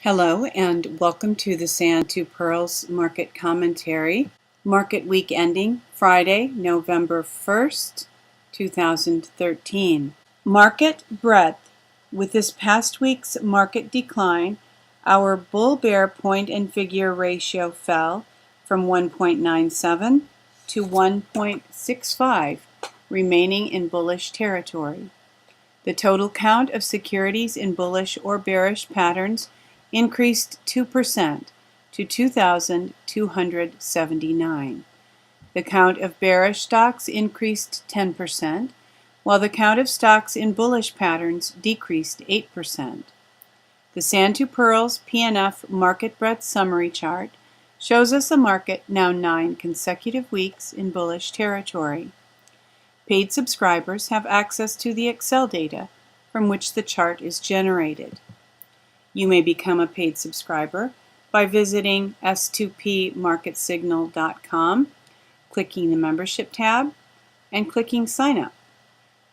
Hello and welcome to the Sand to Pirls Market Commentary. Market week ending Friday, November 1st, 2013. Market breadth. With this past week's market decline, our bull-bear point and figure ratio fell from 1.97 to 1.65, remaining in bullish territory. The total count of securities in bullish or bearish patterns increased 2% to 2,279. The count of bearish stocks increased 10%, while the count of stocks in bullish patterns decreased 8%. The Sand to Pirls PNF Market Breadth Summary Chart shows us a market now 9 consecutive weeks in bullish territory. Paid subscribers have access to the Excel data from which the chart is generated. You may become a paid subscriber by visiting s2pmarketsignal.com, clicking the Membership tab, and clicking Sign Up.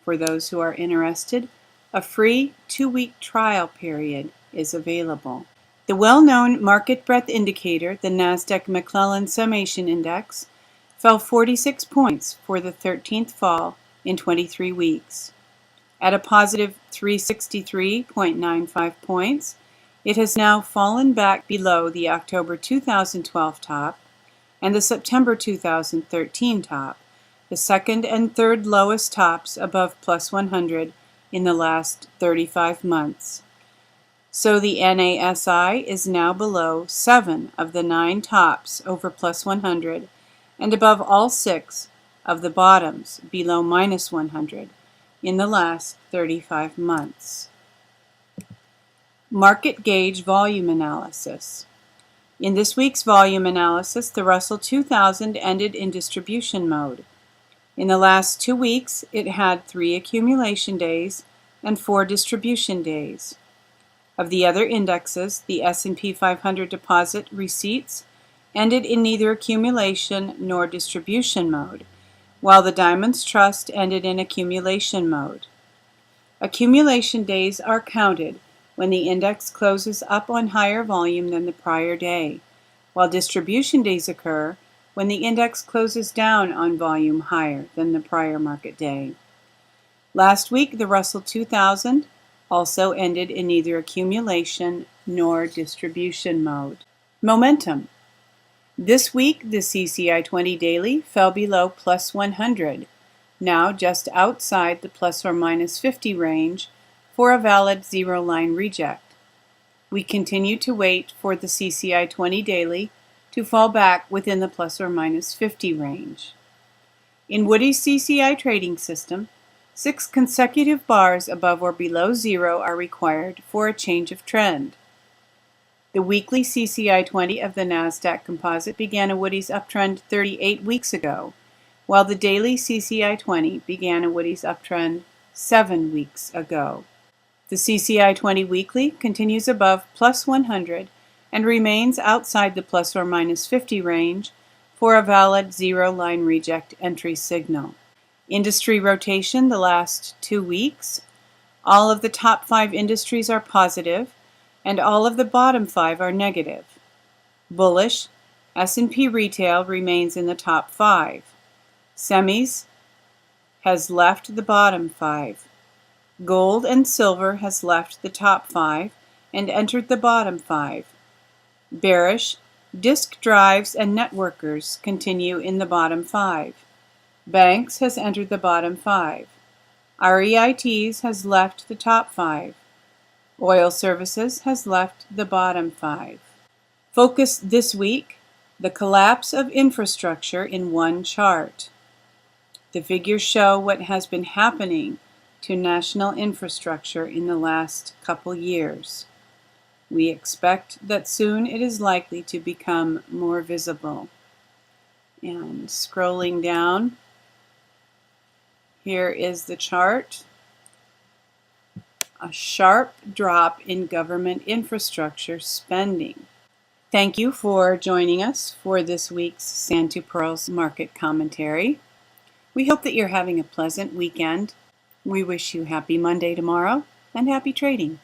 For those who are interested, a free 2-week trial period is available. The well-known market breadth indicator, the Nasdaq McClellan Summation Index, fell 46 points for the 13th fall in 23 weeks. At a positive 363.95 points, it has now fallen back below the October 2012 top and the September 2013 top, the second and third lowest tops above plus 100 in the last 35 months. So the NASI is now below 7 of the 9 tops over plus 100 and above all 6 of the bottoms below minus 100 in the last 35 months. Market Gauge Volume Analysis. In this week's volume analysis, the Russell 2000 ended in distribution mode. In the last 2 weeks, it had 3 accumulation days and 4 distribution days. Of the other indexes, the S&P 500 deposit receipts ended in neither accumulation nor distribution mode, while the Diamonds Trust ended in accumulation mode. Accumulation days are counted when the index closes up on higher volume than the prior day, while distribution days occur when the index closes down on volume higher than the prior market day. Last week, the Russell 2000 also ended in neither accumulation nor distribution mode. Momentum. This week, the CCI 20 daily fell below plus 100, now just outside the plus or minus 50 range for a valid zero-line reject. We continue to wait for the CCI 20 daily to fall back within the plus or minus 50 range. In Woody's CCI trading system, 6 consecutive bars above or below zero are required for a change of trend. The weekly CCI 20 of the Nasdaq Composite began a Woody's uptrend 38 weeks ago, while the daily CCI 20 began a Woody's uptrend 7 weeks ago. The CCI 20 weekly continues above plus 100 and remains outside the plus or minus 50 range for a valid zero-line reject entry signal. Industry rotation the last 2 weeks. All of the top 5 industries are positive, and all of the bottom 5 are negative. Bullish, S&P Retail remains in the top 5. Semis has left the bottom 5. Gold and silver has left the top 5 and entered the bottom 5. Bearish, disk drives and networkers continue in the bottom 5. Banks has entered the bottom 5. REITs has left the top 5. Oil services has left the bottom 5. Focus this week, the collapse of infrastructure in one chart. The figures show what has been happening to national infrastructure in the last couple years. We expect that soon it is likely to become more visible. And scrolling down, here is the chart. A sharp drop in government infrastructure spending. Thank you for joining us for this week's Sand to Pirls Market Commentary. We hope that you're having a pleasant weekend. We wish you happy Monday tomorrow and happy trading.